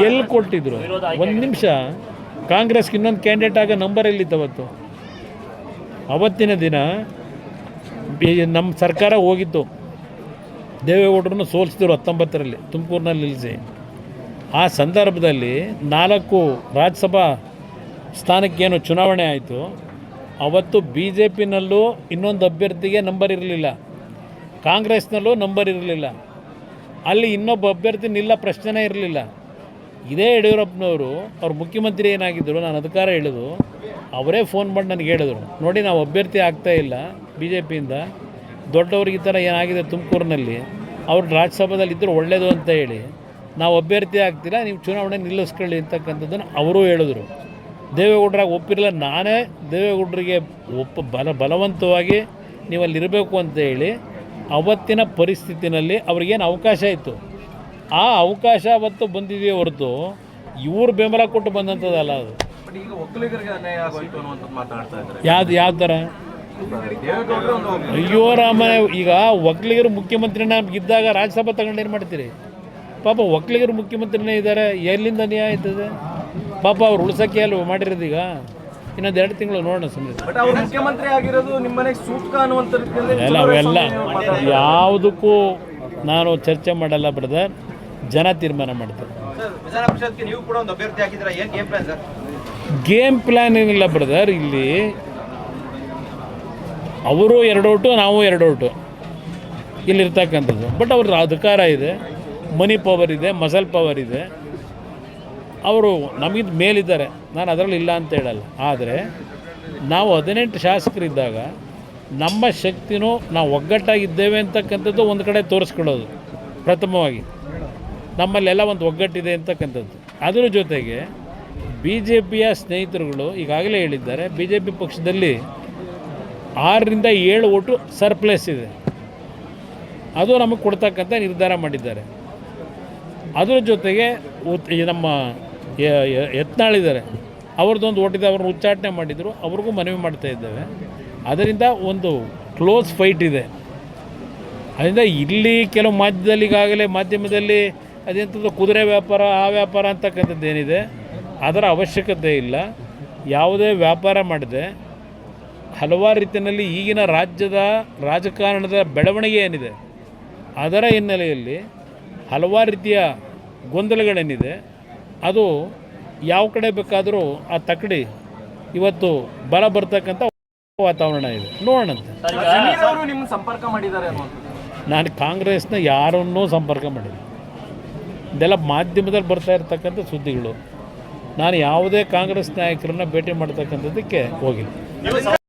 ಎಲ್ಲಿ ಕೊಟ್ಟಿದ್ರು? ಒಂದು ನಿಮಿಷ, ಕಾಂಗ್ರೆಸ್ಗೆ ಇನ್ನೊಂದು ಕ್ಯಾಂಡಿಡೇಟ್ ಆಗ ನಂಬರ್ ಎಲ್ಲಿತ್ತು ಅವತ್ತು? ಅವತ್ತಿನ ದಿನ ನಮ್ಮ ಸರ್ಕಾರ ಹೋಗಿತ್ತು, ದೇವೇಗೌಡರನ್ನು ಸೋಲಿಸಿದ್ರು 19ರಲ್ಲಿ ತುಮಕೂರಿನಲ್ಲಿ ನಿಲ್ಲಿಸಿ. ಆ ಸಂದರ್ಭದಲ್ಲಿ 4 ರಾಜ್ಯಸಭಾ ಸ್ಥಾನಕ್ಕೇನು ಚುನಾವಣೆ ಆಯಿತು, ಅವತ್ತು ಬಿ ಜೆ ಪಿನಲ್ಲೂ ಇನ್ನೊಂದು ಅಭ್ಯರ್ಥಿಗೆ ನಂಬರ್ ಇರಲಿಲ್ಲ, ಕಾಂಗ್ರೆಸ್ನಲ್ಲೂ ನಂಬರ್ ಇರಲಿಲ್ಲ. ಅಲ್ಲಿ ಇನ್ನೊಬ್ಬ ಅಭ್ಯರ್ಥಿ ನಿಲ್ಲ ಪ್ರಶ್ನೆನೇ ಇರಲಿಲ್ಲ. ಇದೇ ಯಡಿಯೂರಪ್ಪನವರು ಅವ್ರು ಮುಖ್ಯಮಂತ್ರಿ ಏನಾಗಿದ್ದರು, ನಾನು ಅಧಿಕಾರ ಹೇಳಿದು, ಅವರೇ ಫೋನ್ ಮಾಡಿ ನನಗೆ ಹೇಳಿದರು, ನೋಡಿ ನಾವು ಅಭ್ಯರ್ಥಿ ಆಗ್ತಾಯಿಲ್ಲ ಬಿ ಜೆ ಪಿಯಿಂದ, ದೊಡ್ಡವ್ರಿಗೆ ಈ ಥರ ಏನಾಗಿದೆ ತುಮಕೂರಿನಲ್ಲಿ, ಅವ್ರು ರಾಜ್ಯಸಭಾದಲ್ಲಿ ಇದ್ದರೂ ಒಳ್ಳೆಯದು ಅಂತ ಹೇಳಿ ನಾವು ಅಭ್ಯರ್ಥಿ ಆಗ್ತಿಲ್ಲ, ನೀವು ಚುನಾವಣೆ ನಿಲ್ಲಿಸ್ಕೊಳ್ಳಿ ಅಂತಕ್ಕಂಥದ್ದನ್ನು ಅವರೂ ಹೇಳಿದ್ರು. ದೇವೇಗೌಡರಾಗ ಒಪ್ಪಿರಲಿಲ್ಲ. ನಾನೇ ದೇವೇಗೌಡರಿಗೆ ಬಲವಂತವಾಗಿ ನೀವು ಅಲ್ಲಿರಬೇಕು ಅಂತ ಹೇಳಿ ಅವತ್ತಿನ ಪರಿಸ್ಥಿತಿನಲ್ಲಿ ಅವ್ರಿಗೇನು ಅವಕಾಶ ಇತ್ತು, ಆ ಅವಕಾಶ ಅವತ್ತು ಬಂದಿದೆಯೇ ಹೊರತು ಇವ್ರು ಬೆಂಬಲ ಕೊಟ್ಟು ಬಂದಂಥದ್ದಲ್ಲ. ಅದು ಯಾವ ಥರ? ಅಯ್ಯೋ ರಾಮನೇ, ಈಗ ಒಕ್ಕಲಿಗರು ಮುಖ್ಯಮಂತ್ರಿನ ಇದ್ದಾಗ ರಾಜ್ಯಸಭಾ ತಗೊಂಡು ಮಾಡ್ತೀರಿ? ಪಾಪ ಒಕ್ಕಲಿಗರು ಮುಖ್ಯಮಂತ್ರಿನೇ ಇದ್ದಾರೆ, ಎಲ್ಲಿಂದ ಅನ್ಯಾಯ ಆಯ್ತದೆ? ಪಾಪ ಅವ್ರು ಉಳ್ಸೋಕ್ಕೆ ಅಲ್ವ ಮಾಡಿರೋದು. ಈಗ ಇನ್ನೊಂದು 2 ತಿಂಗಳು ನೋಡೋಣ ಸುಮ್ಮನೆ. ಮುಖ್ಯಮಂತ್ರಿ ಆಗಿರೋದು ನಿಮ್ಮನೆಗೆ ಸೂಕ್ತ ಅನ್ನುವಂಥದ್ದು ಅವೆಲ್ಲ ಯಾವುದಕ್ಕೂ ನಾನು ಚರ್ಚೆ ಮಾಡಲ್ಲ ಬ್ರದರ್, ಜನ ತೀರ್ಮಾನ ಮಾಡ್ತಾರೆ. ಗೇಮ್ ಪ್ಲ್ಯಾನ್ ಏನಿಲ್ಲ ಬ್ರದರ್. ಇಲ್ಲಿ ಅವರು 2 ಓಟು, ನಾವು 2 ಓಟು ಇಲ್ಲಿರ್ತಕ್ಕಂಥದ್ದು. ಬಟ್ ಅವ್ರ ಅಧಿಕಾರ ಇದೆ, ಮನಿ ಪವರ್ ಇದೆ, ಮಸಲ್ ಪವರ್ ಇದೆ, ಅವರು ನಮಗಿಂತ ಮೇಲಿದ್ದಾರೆ, ನಾನು ಅದರಲ್ಲಿ ಇಲ್ಲ ಅಂತ ಹೇಳಲ್ಲ. ಆದರೆ ನಾವು 18 ಶಾಸಕರಿದ್ದಾಗ ನಮ್ಮ ಶಕ್ತಿನೂ ನಾವು ಒಗ್ಗಟ್ಟಾಗಿದ್ದೇವೆ ಅಂತಕ್ಕಂಥದ್ದು ಒಂದು ಕಡೆ ತೋರಿಸ್ಕೊಳ್ಳೋದು ಪ್ರಥಮವಾಗಿ. ನಮ್ಮಲ್ಲೆಲ್ಲ ಒಂದು ಒಗ್ಗಟ್ಟಿದೆ ಅಂತಕ್ಕಂಥದ್ದು. ಅದರ ಜೊತೆಗೆ ಬಿ ಜೆ ಪಿಯ ಸ್ನೇಹಿತರುಗಳು ಈಗಾಗಲೇ ಹೇಳಿದ್ದಾರೆ, ಬಿ ಜೆ ಪಿ ಪಕ್ಷದಲ್ಲಿ 6ರಿಂದ 7 ಓಟು ಸರ್ಪ್ಲೇಸ್ ಇದೆ, ಅದು ನಮಗೆ ಕೊಡ್ತಕ್ಕಂಥ ನಿರ್ಧಾರ ಮಾಡಿದ್ದಾರೆ. ಅದರ ಜೊತೆಗೆ ನಮ್ಮ ಯತ್ನಾಳಿದ್ದಾರೆ, ಅವ್ರದ್ದೊಂದು ಓಟಿದೆ, ಅವ್ರನ್ನ ಉಚ್ಚಾಟನೆ ಮಾಡಿದರು, ಅವ್ರಿಗೂ ಮನವಿ ಮಾಡ್ತಾ ಇದ್ದೇವೆ. ಅದರಿಂದ ಒಂದು ಕ್ಲೋಸ್ ಫೈಟ್ ಇದೆ. ಅದರಿಂದ ಇಲ್ಲಿ ಕೆಲವು ಮಾಧ್ಯಮದಲ್ಲಿ ಅದೆಂಥದ್ದು ಕುದುರೆ ವ್ಯಾಪಾರ, ಆ ವ್ಯಾಪಾರ ಅಂತಕ್ಕಂಥದ್ದು ಏನಿದೆ, ಅದರ ಅವಶ್ಯಕತೆ ಇಲ್ಲ. ಯಾವುದೇ ವ್ಯಾಪಾರ ಮಾಡದೆ ಹಲವಾರು ರೀತಿಯಲ್ಲಿ ಈಗಿನ ರಾಜ್ಯದ ರಾಜಕಾರಣದ ಬೆಳವಣಿಗೆ ಏನಿದೆ ಅದರ ಹಿನ್ನೆಲೆಯಲ್ಲಿ ಹಲವಾರು ರೀತಿಯ ಗೊಂದಲಗಳೇನಿದೆ, ಅದು ಯಾವ ಕಡೆ ಬೇಕಾದರೂ ಆ ತಕ್ಕಡಿ ಇವತ್ತು ಬಲ ಬರ್ತಕ್ಕಂಥ ವಾತಾವರಣ ಇದೆ. ನೋಡೋಣಂತೆ. ನಿಮ್ಮ ಸಂಪರ್ಕ ಮಾಡಿದ್ದಾರೆ? ನಾನು ಕಾಂಗ್ರೆಸ್ನ ಯಾರನ್ನೂ ಸಂಪರ್ಕ ಮಾಡಿಲ್ಲ. ಇದೆಲ್ಲ ಮಾಧ್ಯಮದಲ್ಲಿ ಬರ್ತಾ ಇರ್ತಕ್ಕಂಥ ಸುದ್ದಿಗಳು. ನಾನು ಯಾವುದೇ ಕಾಂಗ್ರೆಸ್ ನಾಯಕರನ್ನ ಭೇಟಿ ಮಾಡ್ತಕ್ಕಂಥದ್ದಕ್ಕೆ ಹೋಗಿಲ್ಲ.